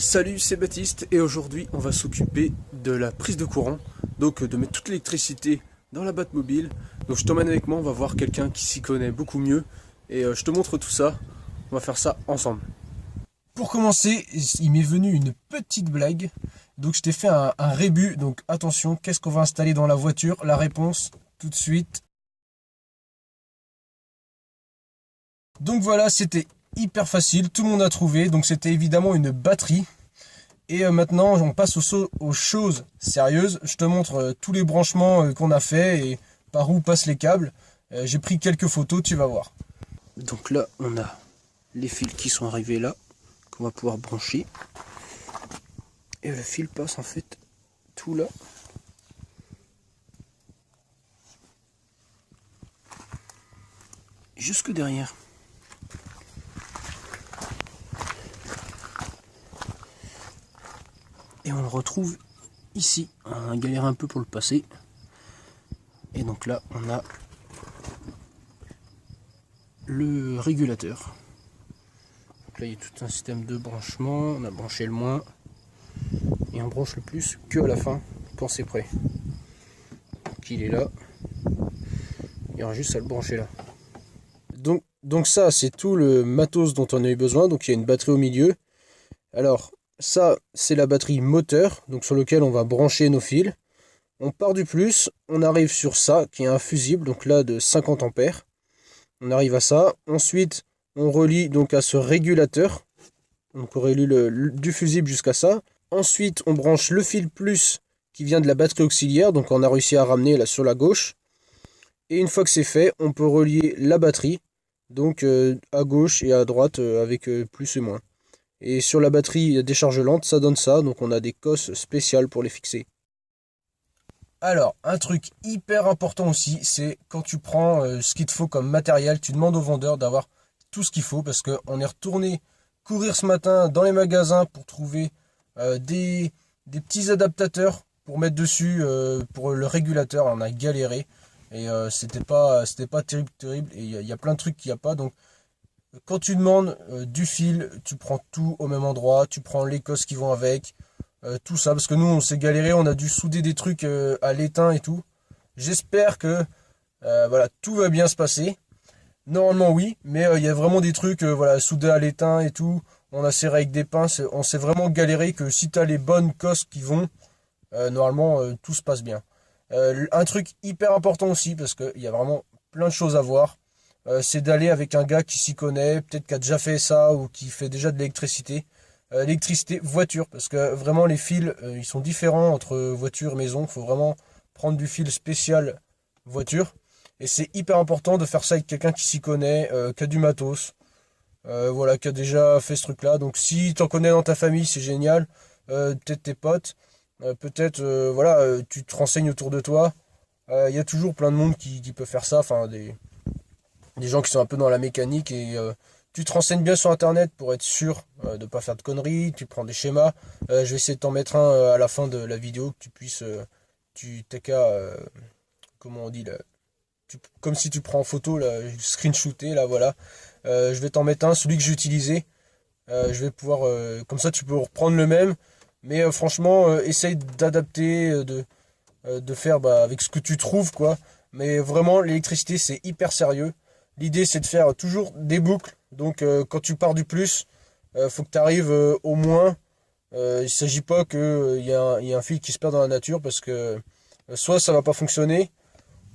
Salut, c'est Baptiste et aujourd'hui on va s'occuper de la prise de courant, donc de mettre toute l'électricité dans la Batmobile. Donc je t'emmène avec moi, on va voir quelqu'un qui s'y connaît beaucoup mieux et je te montre tout ça, on va faire ça ensemble. Pour commencer, il m'est venu une petite blague, donc je t'ai fait un rébut, donc attention, qu'est-ce qu'on va installer dans la voiture? La réponse tout de suite. Donc voilà, c'était hyper facile, tout le monde a trouvé, donc c'était évidemment une batterie. Et maintenant, on passe aux choses sérieuses. Je te montre tous les branchements qu'on a fait et par où passent les câbles. J'ai pris quelques photos, tu vas voir. Donc là, on a les fils qui sont arrivés là, qu'on va pouvoir brancher. Et le fil passe en fait tout là. Jusque derrière. Et on le retrouve ici. On a galéré un peu pour le passer. Et donc là, on a le régulateur. Donc là, il y a tout un système de branchement. On a branché le moins. Et on branche le plus que à la fin, quand c'est prêt. Donc il est là. Il y aura juste à le brancher là. Donc ça, c'est tout le matos dont on a eu besoin. Donc il y a une batterie au milieu. Alors, ça, c'est la batterie moteur, donc sur lequel on va brancher nos fils. On part du plus, on arrive sur ça, qui est un fusible, donc là de 50 ampères. On arrive à ça. Ensuite, on relie donc à ce régulateur. Donc on relie du fusible jusqu'à ça. Ensuite, on branche le fil plus qui vient de la batterie auxiliaire, donc on a réussi à ramener là sur la gauche. Et une fois que c'est fait, on peut relier la batterie, donc à gauche et à droite avec plus et moins. Et sur la batterie à décharge lente, ça donne ça. Donc on a des cosses spéciales pour les fixer. Alors, un truc hyper important aussi, c'est quand tu prends ce qu'il te faut comme matériel, tu demandes au vendeur d'avoir tout ce qu'il faut. Parce qu'on est retourné courir ce matin dans les magasins pour trouver des petits adaptateurs pour mettre dessus pour le régulateur. On a galéré. Et c'était pas terrible. Et il y a plein de trucs qu'il n'y a pas. Donc quand tu demandes du fil, tu prends tout au même endroit, tu prends les cosses qui vont avec, tout ça, parce que nous on s'est galéré, on a dû souder des trucs à l'étain et tout. J'espère que voilà, tout va bien se passer. Normalement oui, mais il y a vraiment des trucs voilà, soudés à l'étain et tout. On a serré avec des pinces, on s'est vraiment galéré que si tu as les bonnes cosses qui vont, normalement tout se passe bien. Un truc hyper important aussi, parce qu'il y a vraiment plein de choses à voir. C'est d'aller avec un gars qui s'y connaît, peut-être qui a déjà fait ça ou qui fait déjà de l'électricité. L'électricité voiture, parce que vraiment les fils, ils sont différents entre voiture et maison. Il faut vraiment prendre du fil spécial voiture. Et c'est hyper important de faire ça avec quelqu'un qui s'y connaît, qui a du matos, voilà, qui a déjà fait ce truc-là. Donc si tu en connais dans ta famille, c'est génial. Peut-être tes potes, peut-être voilà, tu te renseignes autour de toi. Il y a toujours plein de monde qui peut faire ça, enfin des gens qui sont un peu dans la mécanique et tu te renseignes bien sur internet pour être sûr de ne pas faire de conneries, tu prends des schémas. Je vais essayer de t'en mettre un à la fin de la vidéo que tu puisses, tu t'as qu'à, comment on dit là, comme si tu prends en photo là, screenshotter là, voilà. Je vais t'en mettre un, celui que j'ai utilisé. Je vais pouvoir, comme ça tu peux reprendre le même, mais franchement, essaye d'adapter, de faire avec ce que tu trouves quoi. Mais vraiment, l'électricité c'est hyper sérieux. L'idée c'est de faire toujours des boucles. Donc quand tu pars du plus, faut que tu arrives au moins. Il ne s'agit pas qu'il y ait un fil qui se perd dans la nature parce que soit ça va pas fonctionner,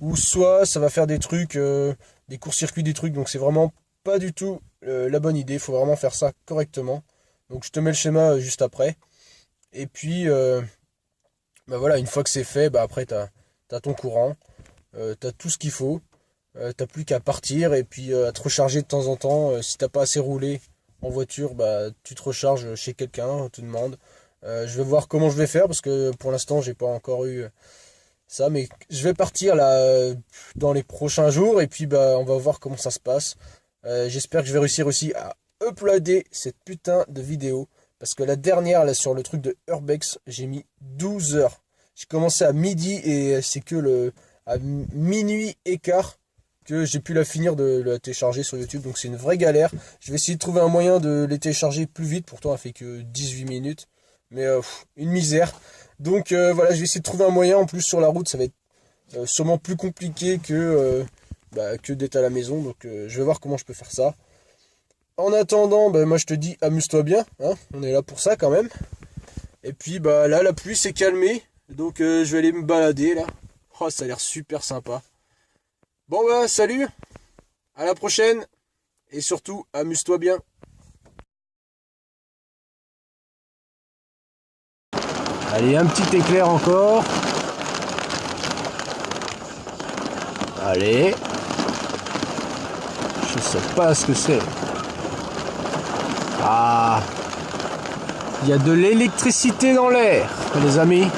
ou soit ça va faire des trucs, des courts-circuits, des trucs. Donc c'est vraiment pas du tout la bonne idée. Il faut vraiment faire ça correctement. Donc je te mets le schéma juste après. Et puis voilà, une fois que c'est fait, après tu as ton courant, tu as tout ce qu'il faut. T'as plus qu'à partir et puis à te recharger de temps en temps. Si t'as pas assez roulé en voiture, tu te recharges chez quelqu'un, on te demande. Je vais voir comment je vais faire parce que pour l'instant j'ai pas encore eu ça, mais je vais partir là dans les prochains jours et puis on va voir comment ça se passe. J'espère que je vais réussir aussi à uploader cette putain de vidéo parce que la dernière là sur le truc de Urbex, j'ai mis 12 heures. J'ai commencé à midi et c'est que à minuit et quart que j'ai pu la finir de la télécharger sur YouTube. Donc c'est une vraie galère. Je vais essayer de trouver un moyen de les télécharger plus vite. Pourtant elle fait que 18 minutes. Mais une misère. Donc voilà, je vais essayer de trouver un moyen. En plus sur la route ça va être sûrement plus compliqué que d'être à la maison. Donc je vais voir comment je peux faire ça. En attendant, moi je te dis amuse-toi bien. Hein, on est là pour ça quand même. Et puis là la pluie s'est calmée. Donc je vais aller me balader là. Oh, ça a l'air super sympa. Bon salut, à la prochaine, et surtout, amuse-toi bien. Allez, un petit éclair encore. Allez. Je sais pas ce que c'est. Ah, il y a de l'électricité dans l'air, les amis.